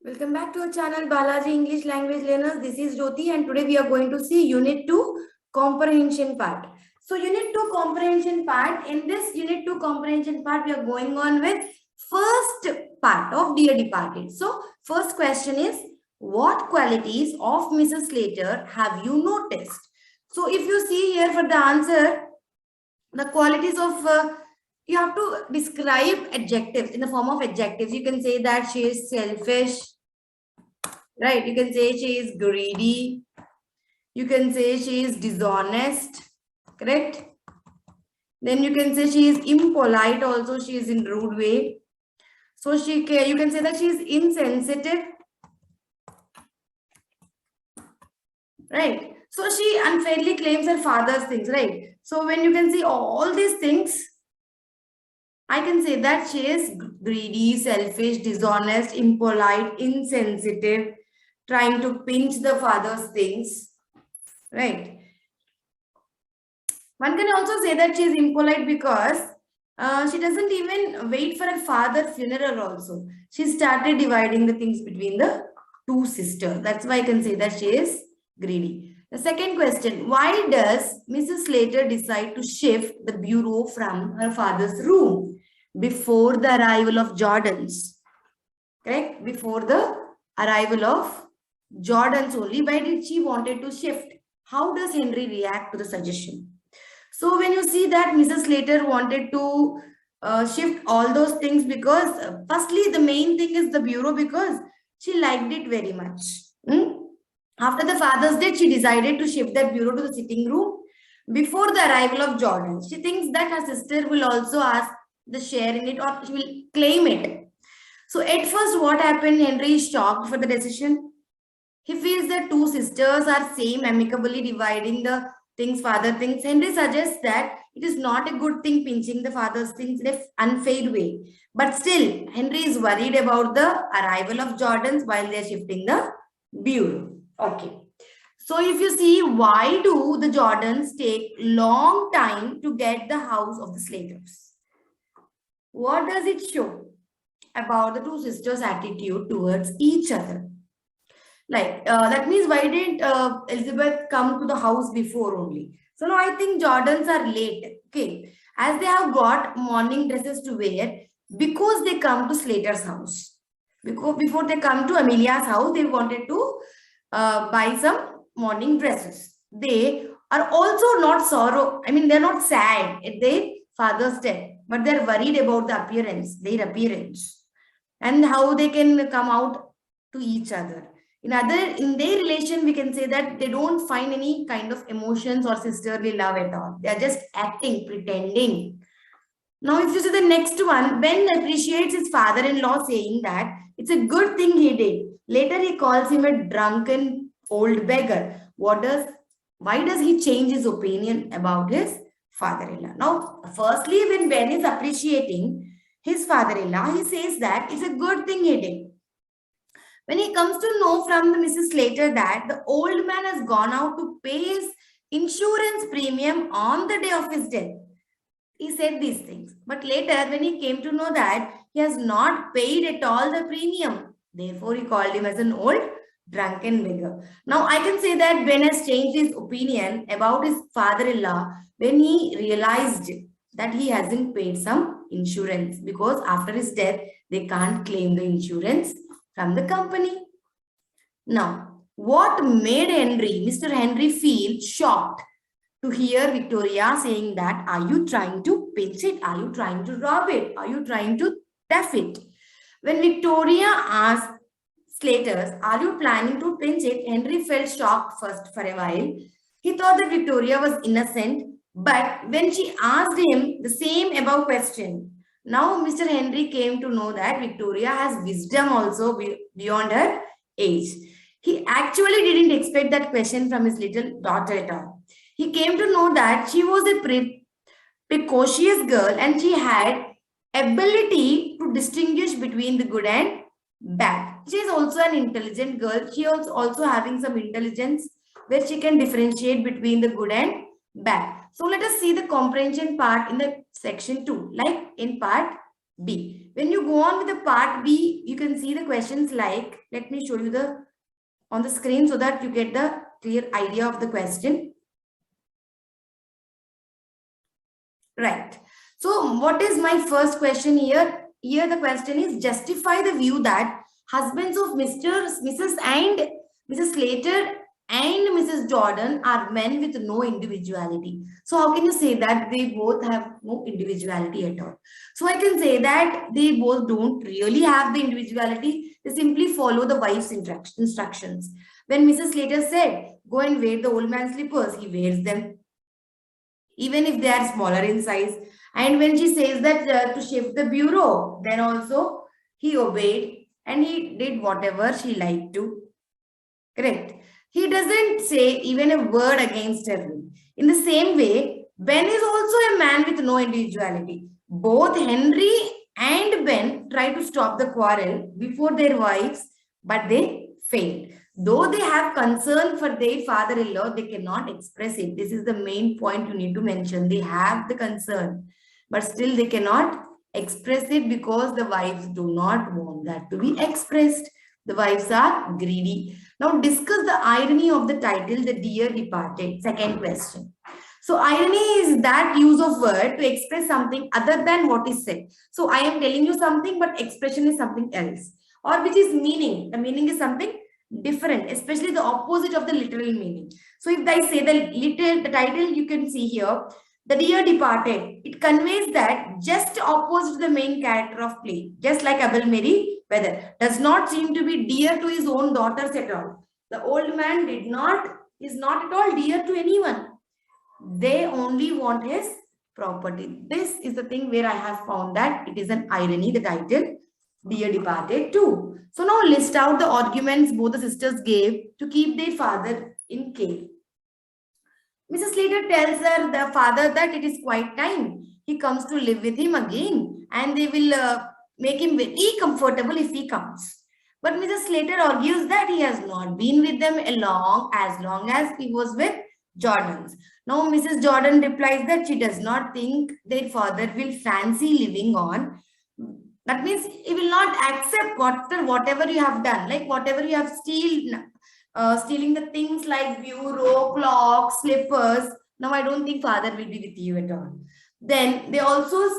Welcome back to our channel Balaji English Language Learners. This is Jyothi and today we are going to see Unit 2 Comprehension part. So Unit 2 Comprehension part. In this Unit 2 Comprehension part, we are going on with first part of Dear Departed. So first question is, what qualities of Mrs. Slater have you noticed? So if you see here for the answer, the qualities of you have to describe adjectives in the form of adjectives. You can say that she is selfish, right? You can say she is greedy. You can say she is dishonest, correct? Then you can say she is impolite also, she is in rude way. So you can say that she is insensitive, right? So she unfairly claims her father's things, right? So when you can see all these things, I can say that she is greedy, selfish, dishonest, impolite, insensitive, trying to pinch the father's things, right? One can also say that she is impolite because she doesn't even wait for her father's funeral also. She started dividing the things between the two sisters. That's why I can say that she is greedy. The second question, why does Mrs. Slater decide to shift the bureau from her father's room before the arrival of Jordans? Correct? Before the arrival of Jordans only. Why did she wanted to shift? How does Henry react to the suggestion? So when you see that Mrs. Slater wanted to shift all those things because firstly, the main thing is the bureau because she liked it very much. After the father's death, she decided to shift that bureau to the sitting room before the arrival of Jordan. She thinks that her sister will also ask the share in it or she will claim it. So at first, what happened? Henry is shocked for the decision. He feels that two sisters are same amicably dividing the things father thinks. Henry suggests that it is not a good thing pinching the father's things in an unfair way. But still, Henry is worried about the arrival of Jordans while they are shifting the bureau. Okay. So if you see, why do the Jordans take long time to get the house of the Slaters? What does it show about the two sisters' attitude towards each other? Like, that means why didn't Elizabeth come to the house before only? So now I think Jordans are late, okay? As they have got morning dresses to wear because they come to Slater's house. Because before they come to Amelia's house, they wanted to buy some morning dresses. They are also not sorrow. I mean, they're not sad at their father's death, but they're worried about the appearance, their appearance, and how they can come out to each other. In their relation, we can say that they don't find any kind of emotions or sisterly love at all. They are just acting, pretending. Now, if you see the next one, Ben appreciates his father-in-law saying that it's a good thing he did. Later, he calls him a drunken old beggar. Why does he change his opinion about his father-in-law? Now, firstly, when Ben is appreciating his father-in-law, he says that it's a good thing he did. When he comes to know from the Mrs. Slater that the old man has gone out to pay his insurance premium on the day of his death, he said these things. But later, when he came to know that he has not paid at all the premium, therefore he called him as an old drunken beggar. Now, I can say that Ben has changed his opinion about his father-in-law when he realized that he hasn't paid some insurance because after his death, they can't claim the insurance from the company. Now, what made Mr. Henry feel shocked to hear Victoria saying that, are you trying to pinch it? Are you trying to rob it? Are you trying to theft it? When Victoria asked Slaters, are you planning to pinch it? Henry felt shocked first for a while. He thought that Victoria was innocent, but when she asked him the same above question, now Mr. Henry came to know that Victoria has wisdom also beyond her age. He actually didn't expect that question from his little daughter at all. He came to know that she was a precocious girl and she had ability to distinguish between the good and bad. She is also an intelligent girl. She is also having some intelligence where she can differentiate between the good and bad. So let us see the comprehension part in the section 2. Like in part B. When you go on with the part B, you can see the questions like, let me show you on the screen so that you get the clear idea of the question. Right. So what is my first question here? Here the question is, justify the view that husbands of Mrs. and Mrs. Slater and Mrs. Jordan are men with no individuality. So how can you say that they both have no individuality at all? So I can say that they both don't really have the individuality. They simply follow the wife's instructions. When Mrs. Slater said, go and wear the old man's slippers, he wears them, even if they are smaller in size. And when she says that to shift the bureau, then also he obeyed and he did whatever she liked to. Correct. He doesn't say even a word against her will. In the same way, Ben is also a man with no individuality. Both Henry and Ben try to stop the quarrel before their wives, but they failed. Though they have concern for their father-in-law, they cannot express it. This is the main point you need to mention. They have the concern, but still they cannot express it because the wives do not want that to be expressed. The wives are greedy. Now discuss the irony of the title, The Dear Departed. Second question. So irony is that use of word to express something other than what is said. So I am telling you something, but expression is something else. Or which is meaning. The meaning is something different, especially the opposite of the literal meaning. So if I say the title, you can see here, The Dear Departed, it conveys that just opposite to the main character of play, just like Abel Mary Weather, does not seem to be dear to his own daughters at all. The old man is not at all dear to anyone. They only want his property. This is the thing where I have found that it is an irony, the title, Dear Departed too. So now list out the arguments both the sisters gave to keep their father in care. Mrs. Slater tells the father that it is quite time. He comes to live with him again and they will make him very comfortable if he comes. But Mrs. Slater argues that he has not been with them as long as he was with Jordans. Now Mrs. Jordan replies that she does not think their father will fancy living on. That means he will not accept whatever you have done, like whatever you have stealing the things like bureau, clock, slippers. Now I don't think father will be with you at all. Then they also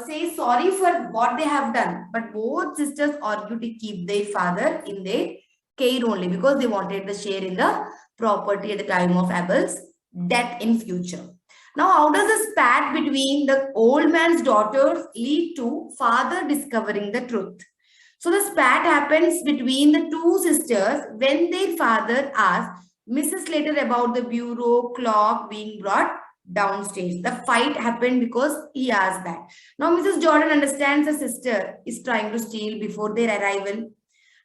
say sorry for what they have done. But both sisters argue to keep their father in their care only because they wanted the share in the property at the time of Abel's death in future. Now, how does the spat between the old man's daughters lead to father discovering the truth? So the spat happens between the two sisters when their father asks Mrs. Slater about the bureau clock being brought downstairs. The fight happened because he asked that. Now Mrs. Jordan understands her sister is trying to steal before their arrival.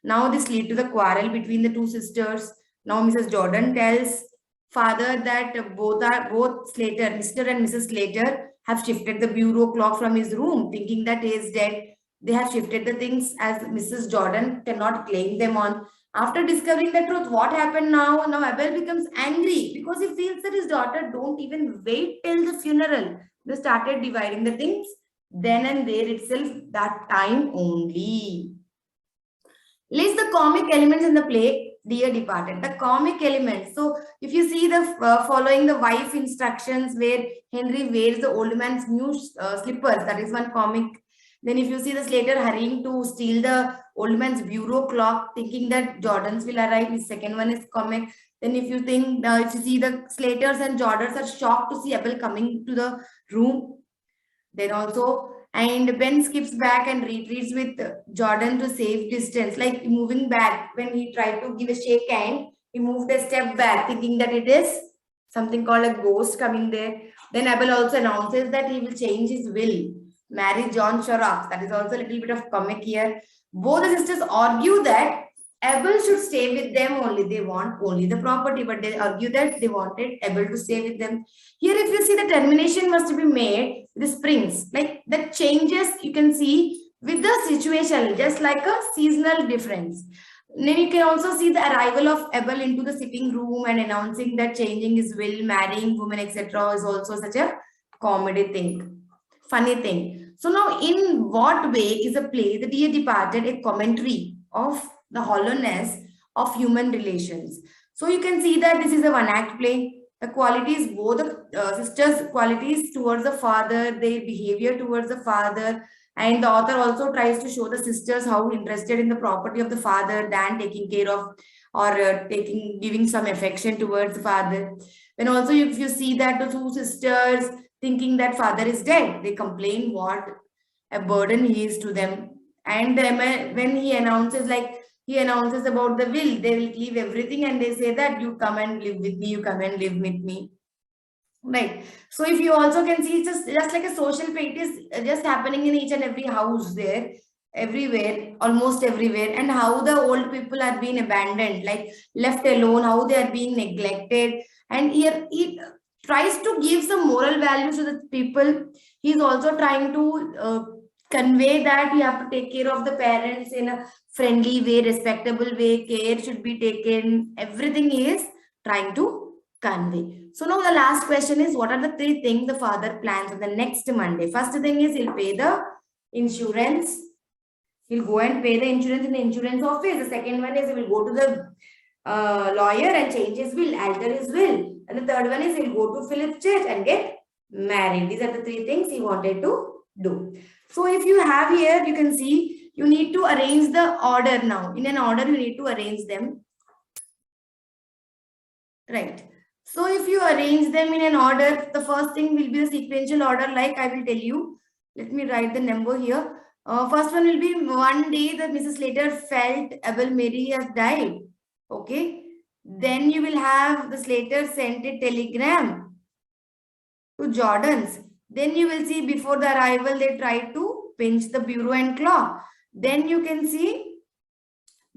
Now this leads to the quarrel between the two sisters. Now Mrs. Jordan tells father that both Slater, Mr. and Mrs. Slater, have shifted the bureau clock from his room, thinking that he is dead. They have shifted the things as Mrs. Jordan cannot claim them on. After discovering the truth, what happened now? Now Abel becomes angry because he feels that his daughter don't even wait till the funeral. They started dividing the things then and there itself, that time only. List the comic elements in the play Dear Departed. The comic elements. So if you see the following the wife instructions where Henry wears the old man's new slippers, that is one comic. Then if you see the Slater hurrying to steal the old man's bureau clock, thinking that Jordans will arrive, his second one is comic. Then if you think, if you see the Slaters and Jordans are shocked to see Abel coming to the room. Then also, and Ben skips back and retreats with Jordan to save distance, like moving back. When he tried to give a shake hand, he moved a step back, thinking that it is something called a ghost coming there. Then Abel also announces that he will change his will, marry John Shorrock. That is also a little bit of comic here. Both the sisters argue that Abel should stay with them only. They want only the property, but they argue that they wanted Abel to stay with them. Here, if you see the termination must be made, the springs, like the changes you can see with the situation, just like a seasonal difference. Then you can also see the arrival of Abel into the sitting room and announcing that changing his will, marrying woman, etc. is also such a comedy thing, funny thing. So now, in what way is a play, The Dear Departed, a commentary of the hollowness of human relations? So you can see that this is a one-act play. The qualities, both the sisters' qualities towards the father, their behavior towards the father, and the author also tries to show the sisters how interested in the property of the father than taking care of or giving some affection towards the father. Then also, if you see that the two sisters thinking that father is dead, they complain what a burden he is to them. And when he announces about the will, they will leave everything and they say that you come and live with me, you come and live with me. Right. So if you also can see, it's just like a social play, it is just happening in each and every house there, everywhere, almost everywhere, and how the old people are being abandoned, like left alone, how they are being neglected. And here he tries to give some moral values to the people. He's also trying to convey that you have to take care of the parents in a friendly way, respectable way, care should be taken. Everything he is trying to convey. So now the last question is, what are the 3 things the father plans on the next Monday? First thing is he'll pay the insurance. He'll go and pay the insurance in the insurance office. The second one is he will go to the lawyer and change his will, alter his will. And the third one is he'll go to Philip's church and get married. These are the 3 things he wanted to do. So if you have here, you can see you need to arrange the order now. In an order, you need to arrange them. Right. So if you arrange them in an order, the first thing will be the sequential order, like I will tell you. Let me write the number here. First one will be one day that Mrs. Slater felt Abel Mary has died. Okay. Then you will have the Slater sent a telegram to Jordan's. Then you will see before the arrival, they tried to pinch the bureau and claw. Then you can see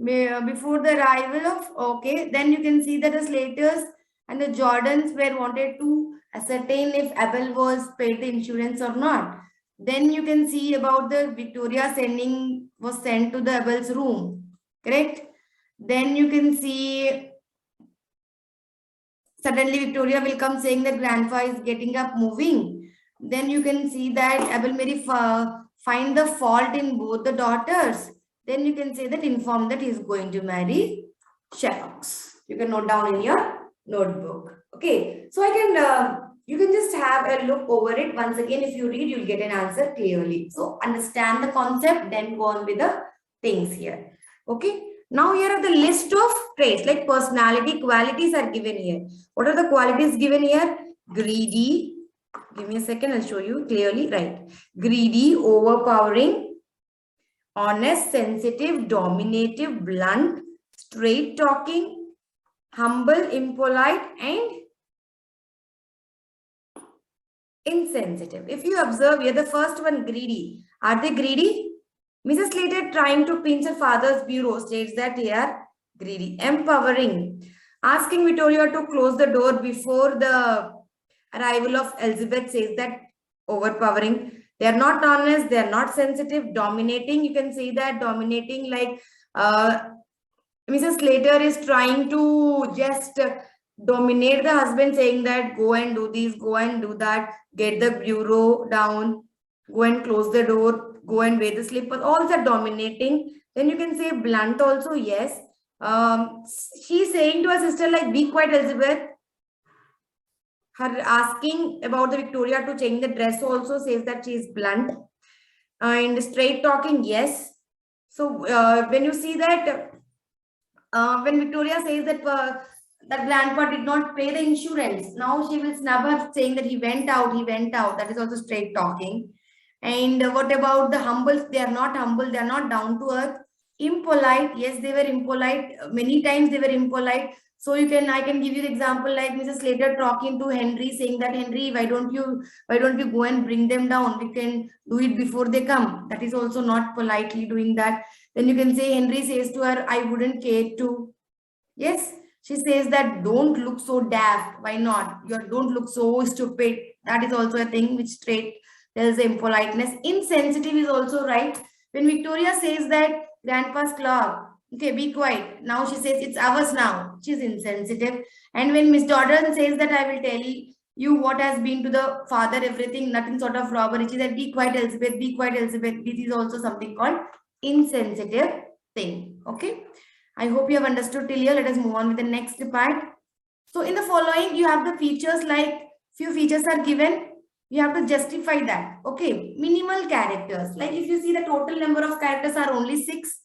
before the arrival of, okay, then you can see that the Slaters and the Jordans were wanted to ascertain if Abel was paid the insurance or not. Then you can see about the Victoria was sent to the Abel's room, correct? Then you can see suddenly Victoria will come saying that grandpa is getting up, moving. Then you can see that Abel Mary find the fault in both the daughters. Then you can say that inform that he is going to marry Sherlock. You can note down in your notebook. Okay, so you can just have a look over it. Once again, if you read, you'll get an answer clearly. So understand the concept, then go on with the things here. Okay, now here are the list of traits, like personality qualities are given here. What are the qualities given here? Greedy. Give me a second, I'll show you clearly. Right. Greedy, overpowering, honest, sensitive, dominative, blunt, straight talking, humble, impolite, and insensitive. If you observe here, the first one, greedy. Are they greedy? Mrs. Slater trying to pinch her father's bureau states that they are greedy. Empowering. Asking Victoria to close the door before the arrival of Elizabeth says that overpowering. They are not honest, they are not sensitive. Dominating, you can say that dominating, like Mrs. Slater is trying to just dominate the husband, saying that go and do this, go and do that, get the bureau down, go and close the door, go and wear the slippers. All are dominating. Then you can say blunt also, yes. She's saying to her sister, like, be quiet, Elizabeth. Her asking about the Victoria to change the dress also says that she is blunt. And straight talking, yes. So when you see that, when Victoria says that that grandpa did not pay the insurance, now she will snub her saying that he went out. That is also straight talking. And what about the humble? They are not humble. They are not down to earth. Impolite, yes, they were impolite. Many times they were impolite. So I can give you the example, like Mrs. Slater talking to Henry, saying that, Henry, why don't you go and bring them down? We can do it before they come. That is also not politely doing that. Then you can say, Henry says to her, I wouldn't care to. Yes, she says that, don't look so daft. Why not? Don't look so stupid. That is also a thing which straight tells the impoliteness. Insensitive is also right. When Victoria says that grandpa's clock, okay, be quiet. Now she says it's ours now. She's insensitive. And when Miss Jordan says that I will tell you what has been to the father, everything, nothing sort of robbery. She said, be quiet, Elizabeth, be quiet, Elizabeth. This is also something called insensitive thing. Okay. I hope you have understood till here. Let us move on with the next part. So in the following, you have the features, like few features are given. You have to justify that. Okay. Minimal characters. Like if you see the total number of characters are only 6.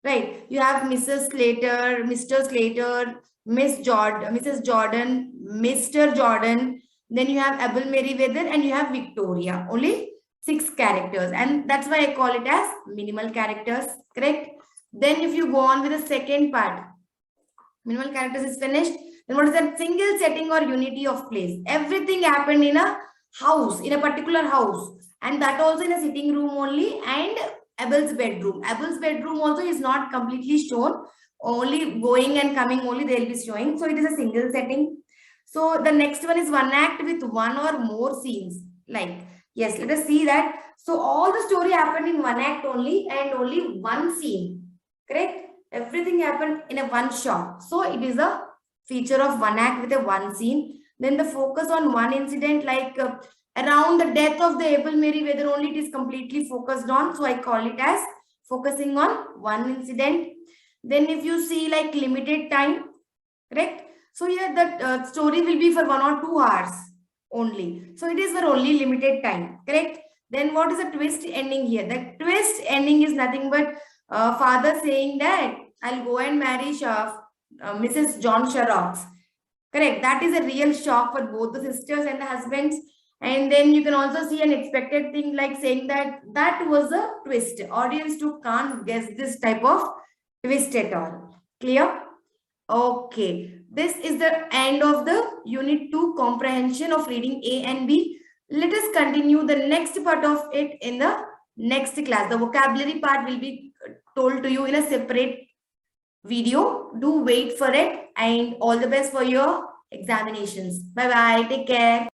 Right. You have Mrs. Slater, Mr. Slater, Miss Jordan, Mrs. Jordan, Mr. Jordan. Then you have Abel Merriweather and you have Victoria. Only 6 characters. And that's why I call it as minimal characters. Correct? Then if you go on with the second part, minimal characters is finished. Then what is that? Single setting or unity of place. Everything happened in a house, in a particular house. And that also in a sitting room only, and Abel's bedroom. Abel's bedroom also is not completely shown. Only going and coming only they will be showing. So it is a single setting. So the next one is one act with one or more scenes. Like, yes, let us see that. So all the story happened in one act only and only one scene. Correct? Everything happened in a one shot. So it is a feature of one act with a one scene. Then the focus on one incident, like around the death of the Abel Merriweather only, it is completely focused on. So I call it as focusing on one incident. Then if you see like limited time, correct? So here the story will be for 1 or 2 hours only. So it is for only limited time, correct? Then what is the twist ending here? The twist ending is nothing but father saying that I'll go and marry Mrs. John Sherrock. Correct. That is a real shock for both the sisters and the husbands. And then you can also see an expected thing like saying that that was a twist. Audience too can't guess this type of twist at all. Clear? Okay. This is the end of the Unit 2 comprehension of reading A and B. Let us continue the next part of it in the next class. The vocabulary part will be told to you in a separate video. Do wait for it, and all the best for your examinations. Bye bye. Take care.